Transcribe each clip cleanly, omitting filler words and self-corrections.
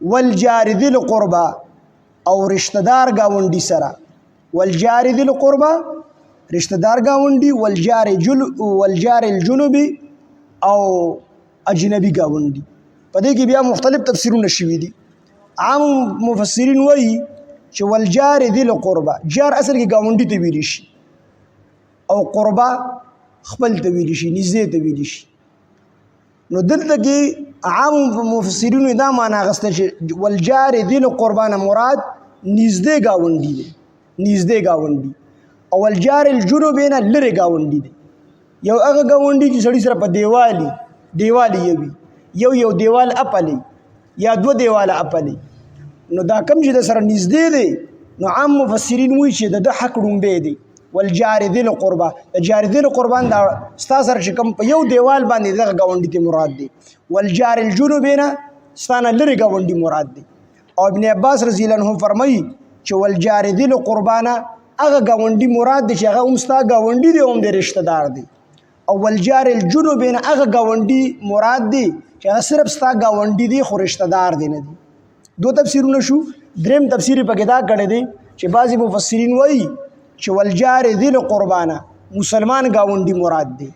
والجار ذی القربا او رشتہ دار گاونډي سره والجار ذی القربا رشتہ دار گاونډي والجار الجنوبي او اجنبي گاونډي. په دې کې بیا مختلف تفسیرونه شوي دي. عام مفسرین وایي چې والجار ذی القربا جار اصل کې گاونډي ته ویل شي او قربا خپل ته ویل شي نږدې ته ویل شي. نو دلته کې عام مفسرینو دا معنا اخیسته چې والجار ذی القربا نه مراد نږدې گاونډي دی نږدې گاونډي او والجار الجنوب نه لرې گاونډي دی. یو هغه گاونډي چې سړي سره په دیوالي یو دیوال اپلی یا دو دیواله اپلی نو دا کم چې د سره نږدې دی نو عام مفسرین وایي چې د حق ړومبی دی. والجار ذی القربا د جار ذی القربا دا ستا سره چې کوم په یو دیوال باندې دغه گاونډي ته مراد دی. والجار الجنوب نه ستا نه لرې گاونډي مراد دی. او ابن عباس رضی الله عنه فرمایي چې والجار ذی القربا نه هغه گاونډي مراد دی چې هغه هم ستا گاونډي دی هم د رشتہ دار دی. او والجار الجنوب نه هغه گاونډي مراد دی چې هغه صرف ستا گاونډي دی خو رشتہ دار دی نه دی. دو تفسیرونه شو. دریم تفسیر پکې دا کړی دی چې بعضې مفسرین وایي چې والجار ذی القربا نه مسلمان گاونډي مراد دی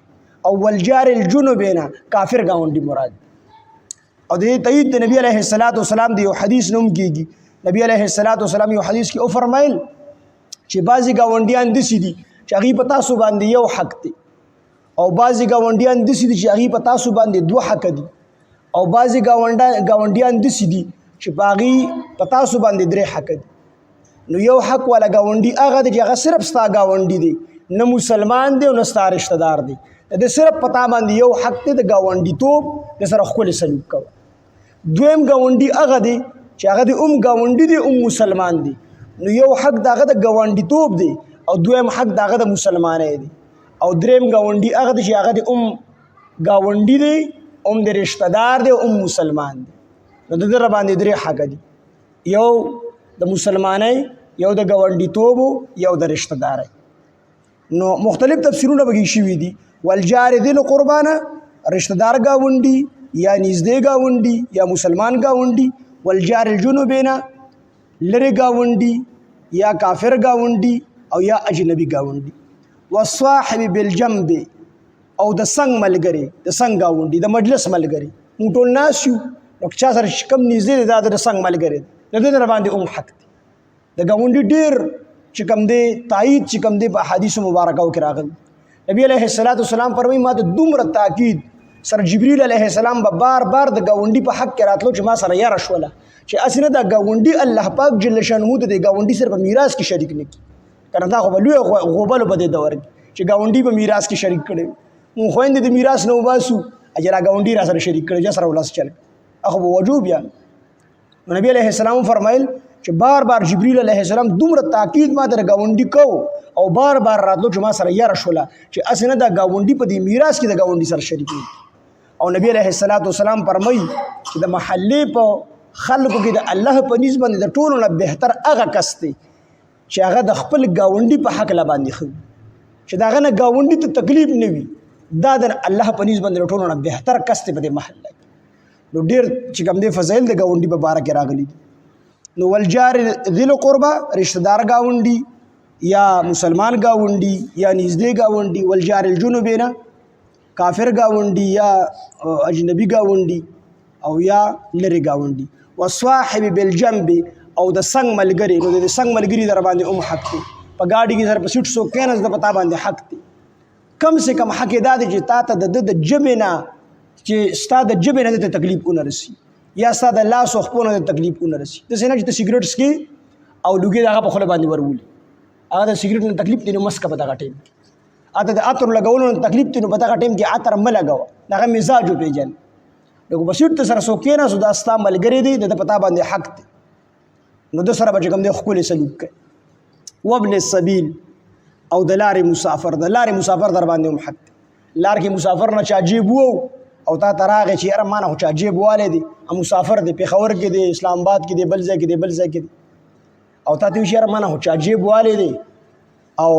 او والجار الجنوب نه کافر گاونډي مراد دی. او د دې تایید د نبی علیه السلام د یو حدیث نوم کېږي. نبی علیه السلام یو حدیث کې وفرمایل چې بعضې گاونډیان داسې دي چې هغوی په تاسو باندې یو حق دی او بعضې گاونډیان داسې دي چې هغوی په تاسو باندې دوه حق دي او بعضې گاونډیان داسې دي چې په هغوی په تاسو باندې درې حق دي. نو یو حق والا گاونډي هغه دی چې هغه صرف ستا گاونډي دی نه مسلمان دی او نه ستا رشتہ دار دی. د صرف په تا باندې یو حق دی د ګاونډیتوب د سره ښکلې سلوک کوه. دویم گاونډي هغه دی چې هغه د گاونډي دی مسلمان دی نو یو حق د هغه د ګاونډیتوب دی او دویم حق د هغه د مسلمانۍ دی. او دریم گاونډي هغه دی چې هغه د گاونډي دی د رشتہ دار دی مسلمان دی. نو د ده باندې درې حق دي یو د مسلمانۍ یو د ګاونډیتوب یو د رشتہ دارۍ. نو مختلف تفسیرونه پکې شوي دي. والجار ذی القربا نه رشتہ دار گاونډي یا نږدې گاونډي یا مسلمان گاونډي. والجار الجنوب نه لرې گاونډي یا کافر گاونډي او یا اجنبي گاونډي. والصاحب بالجنب او د څنګ ملګری د څنګ گاونډي د مجلس ملګری. موږ ټول ناست یو نو چا سره چې کم نږدې دی دا د څنګ ملګری دی د ده در باندې حق دی. د ګاونډي ډېر چې کوم دی تایید چې کوم دی په احادیثو مبارکو کې راغلی. نبی علیه السلام فرمایي ما ته دومره تاکید سره جبریل علیه السلام به بار بار د ګاونډي په حق کې راتلو چې ما سره یاره شوله چې هسې نه دا ګاونډي الله پاک جل شانهو د دې ګاونډي سره په میراث کې شریک نه کړي. که نه دا خو به لویه غوبلو په دې دور کې چې ګاونډي په میراث کې شریک کړی مونږ خویندې د میراث نه وباسو چې را ګاونډي را سره شریک کړی جا سره ولس چل هغه به وجوب یا نو نبی علیه السلام فرمایل چې بار بار جبریل علیه السلام دومره تاکید ما ته د ګاونډي کو او بار بار راتلو چې ما سره یاره شوله چې هسې نه دا ګاونډي په دې میراث کې د ګاونډي سره شریک وي. او نبی علیه السلام فرمایي چې د محلې په خلکو کې د الله په نسبت باندې د ټولو نه بهتر هغه کس دی چې هغه د خپل ګاونډي په حق لا باندې ښه چې د هغه نه ګاونډي ته تکلیف نه وي دا د الله په نسبت باندې د ټولو نه بهتر کس دی په دې محله کې. نو ډېر چې کوم دی فضایل د ګاونډي په باره کې راغلي دي. نو والجار ذی القربا رشتہ دار گاونډي یا مسلمان گاونډي یا نږدې گاونډي. والجار الجنوب نه کافر گاونډي یا اجنبي گاونډي او یا لرې گاونډي. والصاحب بالجنب او د څنګ ملګری. نو د څنګ ملګري در باندې حق دی. په ګاډي کې سره په سیټ څوک کېناست د پتا باندې حق دی. کم سے کم حق دا دی چې تا ته د ژبې نه چې ستا د ژبې نه د تکلیف ونه رسي یا ستا د لاس او خپو نه د تکلیف ونه رسي. داسې نه چې ته سګرټ څکې او لوګي د هغه په خوله باندې ورولي هغه د سګرټ نه تکلیف دی نو مسکه په دغه ټایم کې. اته د عطر لګولو نه تکلیف دی نو په دغه ټایم کې عطر مه لګوه دغه مزاج وپېژنه. نو په سیټ ته سره څوک کېناست دا ستا ملګری دی د په تا باندې حق دی نو د سره به چې کوم دی ښکلې سلوک کوي. وابن السبیل او د لارې مسافر. د لارې مسافر در باندې هم حق دی. لار کې مسافر نه چا جیب وو او تا ته راغی چې یاره ما نه خو چا جیب والی دی مسافر دی پېښور کې دی اسلام آباد کې دی بل ځای کې دی بل ځای کې دی او تا ته وایي چې یاره ما نه خو چا جیب والی دی او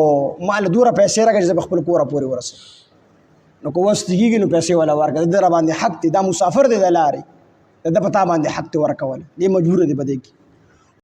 ما له دوره پیسې راکړه چې زه به خپل کوره پورې ورسوم. نو که وس کېږي نو پیسې والا ورکړه د ده را باندې حق دی دا مسافر دی د لارې د پتا باندې حق ته ورکول دی مجبور دی بده کی